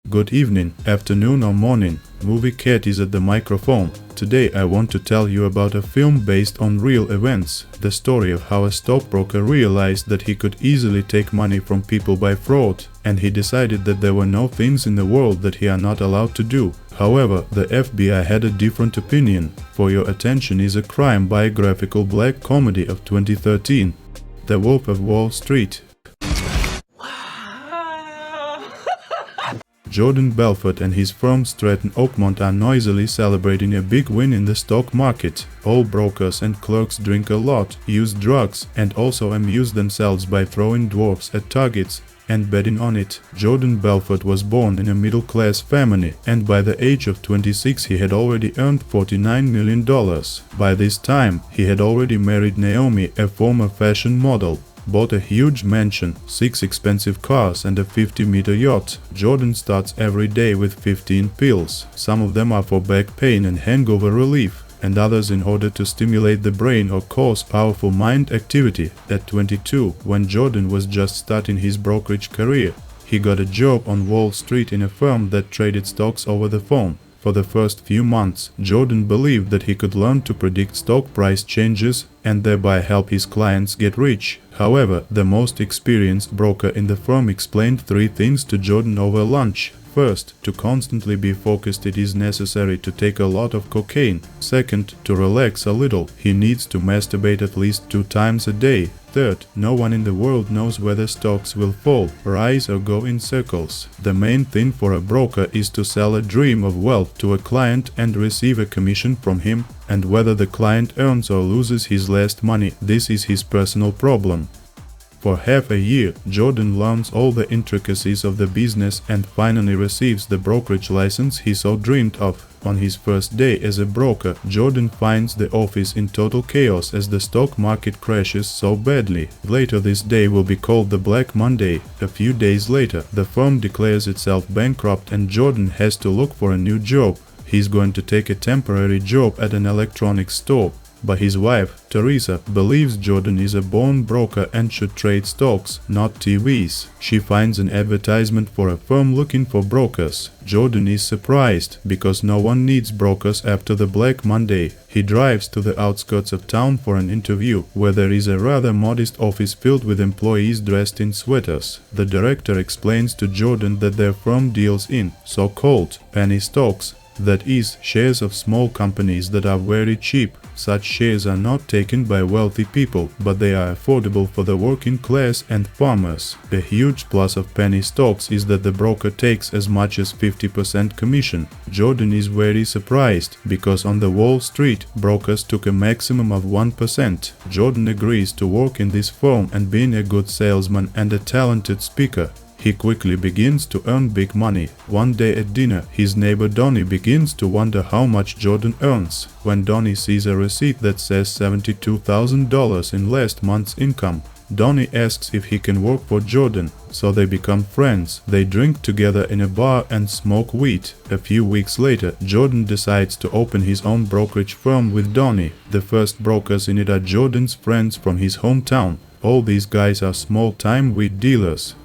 Good evening, afternoon or morning. Movie Cat is at the microphone. Today I want to tell you about a film based on real events. The story of how a stockbroker realized that he could easily take money from people by fraud, and he decided that there were no things in the world that he are not allowed to do. However, the FBI had a different opinion. For your attention is a crime biographical black comedy of 2013, The Wolf of Wall Street. Jordan Belfort and his firm Stratton Oakmont are noisily celebrating a big win in the stock market. All brokers and clerks drink a lot, use drugs, and also amuse themselves by throwing dwarfs at targets and betting on it. Jordan Belfort was born in a middle-class family, and by the age of 26 he had already earned $49 million. By this time, he had already married Naomi, a former fashion model, bought a huge mansion, 6 expensive cars and a 50-meter yacht. Jordan starts every day with 15 pills. Some of them are for back pain and hangover relief, and others in order to stimulate the brain or cause powerful mind activity. At 22, when Jordan was just starting his brokerage career, he got a job on Wall Street in a firm that traded stocks over the phone. For the first few months, Jordan believed that he could learn to predict stock price changes and thereby help his clients get rich. However, the most experienced broker in the firm explained 3 things to Jordan over lunch. First, to constantly be focused it is necessary to take a lot of cocaine. Second, to relax a little, he needs to masturbate at least 2 times a day. Third, no one in the world knows whether stocks will fall, rise or go in circles. The main thing for a broker is to sell a dream of wealth to a client and receive a commission from him, and whether the client earns or loses his last money, this is his personal problem. For half a year, Jordan learns all the intricacies of the business and finally receives the brokerage license he so dreamed of. On his first day as a broker, Jordan finds the office in total chaos as the stock market crashes so badly. Later this day will be called the Black Monday. A few days later, the firm declares itself bankrupt and Jordan has to look for a new job. He's going to take a temporary job at an electronics store. But his wife, Teresa, believes Jordan is a born broker and should trade stocks, not TVs. She finds an advertisement for a firm looking for brokers. Jordan is surprised, because no one needs brokers after the Black Monday. He drives to the outskirts of town for an interview, where there is a rather modest office filled with employees dressed in sweaters. The director explains to Jordan that their firm deals in so-called penny stocks, that is, shares of small companies that are very cheap. Such shares are not taken by wealthy people, but they are affordable for the working class and farmers. A huge plus of penny stocks is that the broker takes as much as 50% commission. Jordan is very surprised, because on the Wall Street, brokers took a maximum of 1%. Jordan agrees to work in this firm, and being a good salesman and a talented speaker, he quickly begins to earn big money. One day at dinner, his neighbor Donnie begins to wonder how much Jordan earns. When Donnie sees a receipt that says $72,000 in last month's income, Donnie asks if he can work for Jordan, so they become friends. They drink together in a bar and smoke weed. A few weeks later, Jordan decides to open his own brokerage firm with Donnie. The first brokers in it are Jordan's friends from his hometown. All these guys are small-time weed dealers.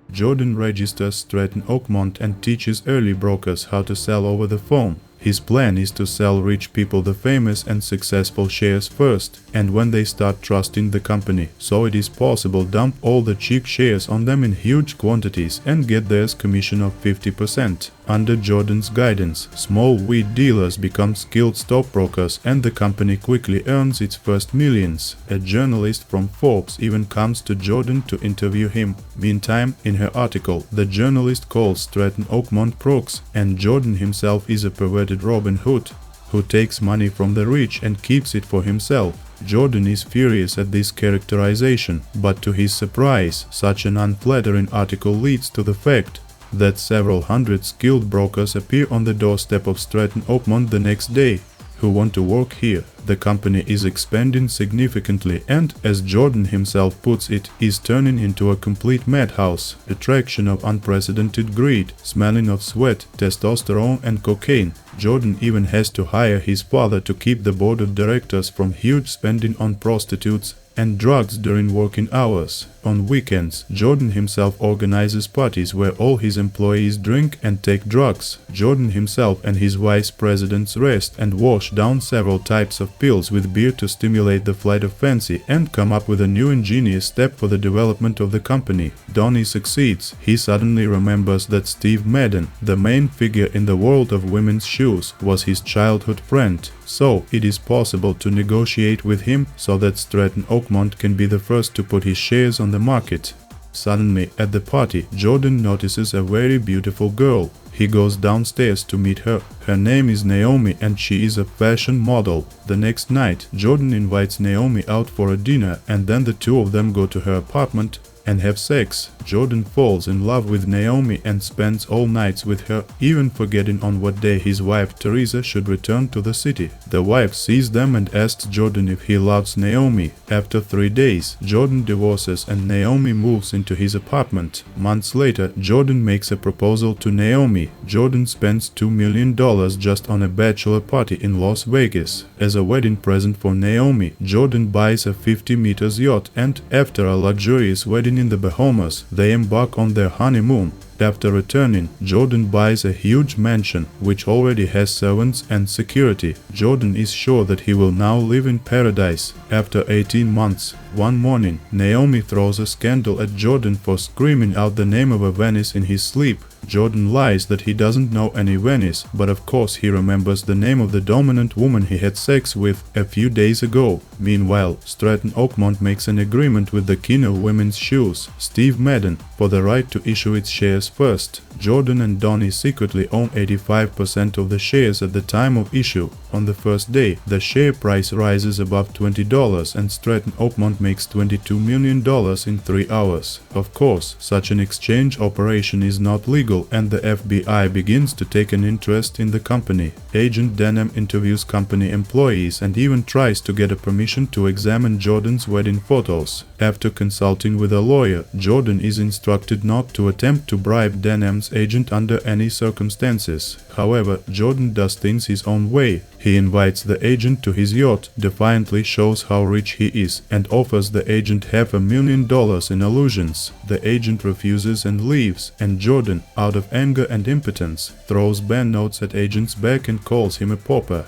Jordan registers Stratton Oakmont and teaches early brokers how to sell over the phone. His plan is to sell rich people the famous and successful shares first, and when they start trusting the company, so it is possible dump all the cheap shares on them in huge quantities and get theirs commission of 50%. Under Jordan's guidance, small weed dealers become skilled stockbrokers and the company quickly earns its first millions. A journalist from Forbes even comes to Jordan to interview him. Meantime, in her article, the journalist calls Stratton Oakmont crooks, and Jordan himself is a perverted Robin Hood, who takes money from the rich and keeps it for himself. Jordan is furious at this characterization, but to his surprise, such an unflattering article leads to the fact that several hundred skilled brokers appear on the doorstep of Stratton Oakmont the next day, who want to work here. The company is expanding significantly and, as Jordan himself puts it, is turning into a complete madhouse, attraction of unprecedented greed, smelling of sweat, testosterone and cocaine. Jordan even has to hire his father to keep the board of directors from huge spending on prostitutes and drugs during working hours. On weekends, Jordan himself organizes parties where all his employees drink and take drugs. Jordan himself and his vice presidents rest and wash down several types of pills with beer to stimulate the flight of fancy and come up with a new ingenious step for the development of the company. Donnie succeeds. He suddenly remembers that Steve Madden, the main figure in the world of women's shoes, was his childhood friend. So, it is possible to negotiate with him so that Stratton Oakmont can be the first to put his shares on the market. Suddenly, at the party, Jordan notices a very beautiful girl. He goes downstairs to meet her. Her name is Naomi and she is a fashion model. The next night, Jordan invites Naomi out for a dinner and then the two of them go to her apartment and have sex. Jordan falls in love with Naomi and spends all nights with her, even forgetting on what day his wife Teresa should return to the city. The wife sees them and asks Jordan if he loves Naomi. After 3 days, Jordan divorces and Naomi moves into his apartment. Months later, Jordan makes a proposal to Naomi. Jordan spends $2 million just on a bachelor party in Las Vegas. As a wedding present for Naomi, Jordan buys a 50 meters yacht and, after a luxurious wedding in the Bahamas, they embark on their honeymoon. After returning, Jordan buys a huge mansion, which already has servants and security. Jordan is sure that he will now live in paradise. After 18 months, one morning, Naomi throws a scandal at Jordan for screaming out the name of a Venice in his sleep. Jordan lies that he doesn't know any Venice, but of course he remembers the name of the dominant woman he had sex with a few days ago. Meanwhile, Stratton Oakmont makes an agreement with the king of women's shoes, Steve Madden, for the right to issue its shares first. Jordan and Donnie secretly own 85% of the shares at the time of issue. On the first day, the share price rises above $20 and Stratton Oakmont makes $22 million in 3 hours. Of course, such an exchange operation is not legal and the FBI begins to take an interest in the company. Agent Denham interviews company employees and even tries to get a permission to examine Jordan's wedding photos. After consulting with a lawyer, Jordan is instructed not to attempt to bribe Denham's agent under any circumstances. However, Jordan does things his own way. He invites the agent to his yacht, defiantly shows how rich he is, and offers the agent $500,000 in illusions. The agent refuses and leaves, and Jordan, out of anger and impotence, throws banknotes at agent's back and calls him a pauper.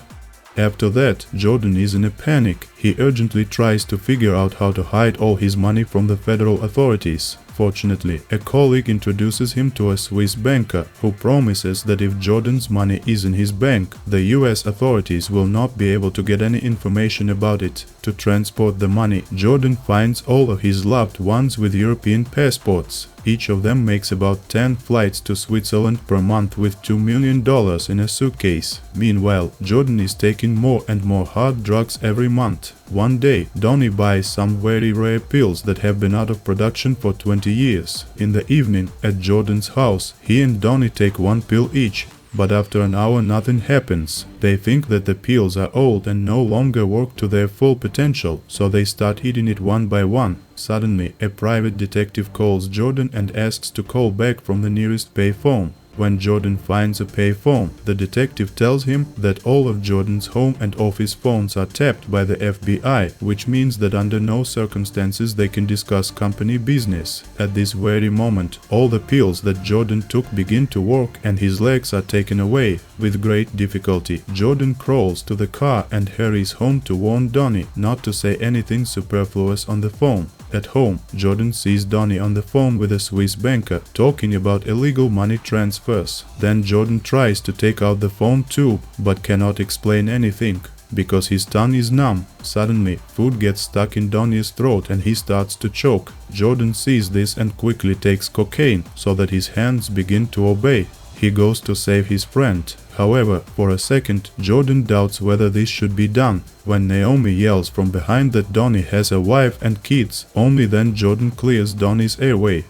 After that, Jordan is in a panic. He urgently tries to figure out how to hide all his money from the federal authorities. Fortunately, a colleague introduces him to a Swiss banker who promises that if Jordan's money is in his bank, the US authorities will not be able to get any information about it. To transport the money, Jordan finds all of his loved ones with European passports. Each of them makes about 10 flights to Switzerland per month with $2 million in a suitcase. Meanwhile, Jordan is taking more and more hard drugs every month. One day, Donnie buys some very rare pills that have been out of production for 20 years. In the evening, at Jordan's house, he and Donnie take one pill each. But after an hour nothing happens. They think that the pills are old and no longer work to their full potential, so they start eating it one by one. Suddenly, a private detective calls Jordan and asks to call back from the nearest payphone. When Jordan finds a payphone, the detective tells him that all of Jordan's home and office phones are tapped by the FBI, which means that under no circumstances they can discuss company business. At this very moment, all the pills that Jordan took begin to work and his legs are taken away. With great difficulty, Jordan crawls to the car and hurries home to warn Donnie not to say anything superfluous on the phone. At home, Jordan sees Donnie on the phone with a Swiss banker talking about illegal money transfers. Then Jordan tries to take out the phone tube but cannot explain anything because his tongue is numb. Suddenly, food gets stuck in Donnie's throat and he starts to choke. Jordan sees this and quickly takes cocaine so that his hands begin to obey. He goes to save his friend. However, for a second, Jordan doubts whether this should be done. When Naomi yells from behind that Donnie has a wife and kids, only then Jordan clears Donnie's airway.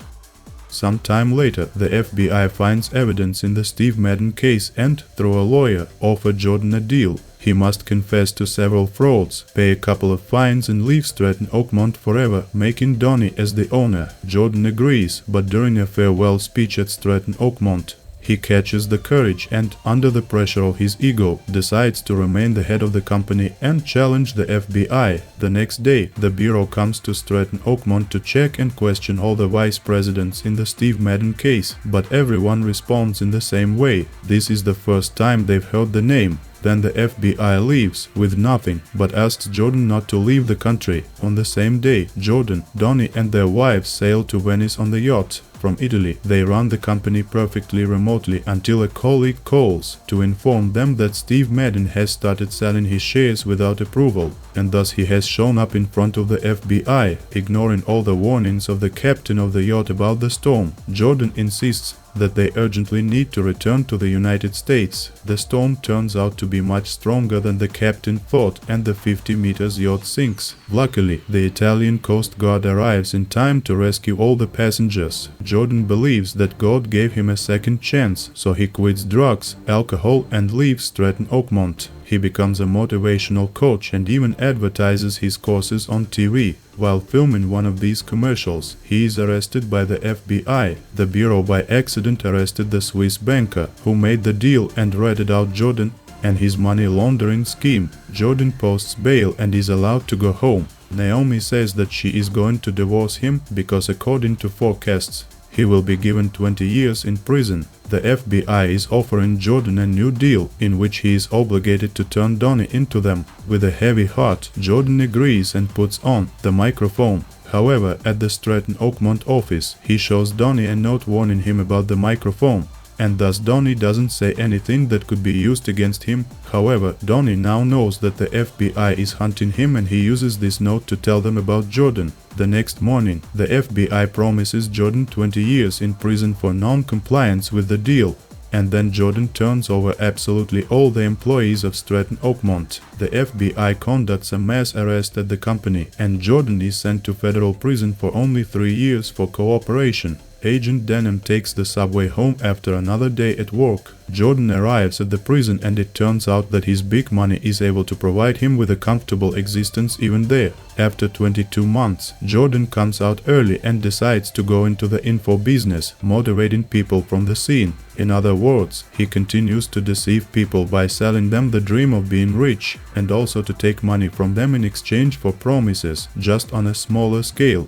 Some time later, the FBI finds evidence in the Steve Madden case and, through a lawyer, offer Jordan a deal. He must confess to several frauds, pay a couple of fines and leave Stratton Oakmont forever, making Donnie as the owner. Jordan agrees, but during a farewell speech at Stratton Oakmont, he catches the courage and, under the pressure of his ego, decides to remain the head of the company and challenge the FBI. The next day, the bureau comes to Stratton Oakmont to check and question all the vice presidents in the Steve Madden case, but everyone responds in the same way. This is the first time they've heard the name. Then the FBI leaves with nothing, but asks Jordan not to leave the country. On the same day, Jordan, Donnie and their wives sail to Venice on the yacht. From Italy, they run the company perfectly remotely until a colleague calls to inform them that Steve Madden has started selling his shares without approval, and thus he has shown up in front of the FBI, ignoring all the warnings of the captain of the yacht about the storm. Jordan insists that they urgently need to return to the United States. The storm turns out to be much stronger than the captain thought, and the 50 meters yacht sinks. Luckily, the Italian Coast Guard arrives in time to rescue all the passengers. Jordan believes that God gave him a second chance, so he quits drugs, alcohol and leaves Stratton Oakmont. He becomes a motivational coach and even advertises his courses on TV. While filming one of these commercials, he is arrested by the FBI. The bureau by accident arrested the Swiss banker who made the deal and ratted out Jordan and his money laundering scheme. Jordan posts bail and is allowed to go home. Naomi says that she is going to divorce him because, according to forecasts, he will be given 20 years in prison. The FBI is offering Jordan a new deal in which he is obligated to turn Donnie into them. With a heavy heart, Jordan agrees and puts on the microphone. However, at the Stratton Oakmont office, he shows Donnie a note warning him about the microphone, and thus Donnie doesn't say anything that could be used against him. However, Donnie now knows that the FBI is hunting him and he uses this note to tell them about Jordan. The next morning, the FBI promises Jordan 20 years in prison for non-compliance with the deal, and then Jordan turns over absolutely all the employees of Stratton Oakmont. The FBI conducts a mass arrest at the company, and Jordan is sent to federal prison for only 3 years for cooperation. Agent Denham takes the subway home after another day at work. Jordan arrives at the prison and it turns out that his big money is able to provide him with a comfortable existence even there. After 22 months, Jordan comes out early and decides to go into the info business, motivating people from the scene. In other words, he continues to deceive people by selling them the dream of being rich, and also to take money from them in exchange for promises, just on a smaller scale.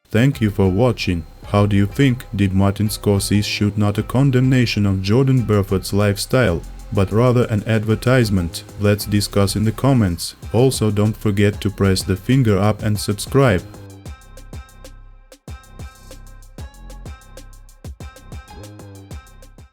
Thank you for watching. How do you think? Did Martin Scorsese shoot not a condemnation of Jordan Belfort's lifestyle, but rather an advertisement? Let's discuss in the comments. Also, don't forget to press the finger up and subscribe.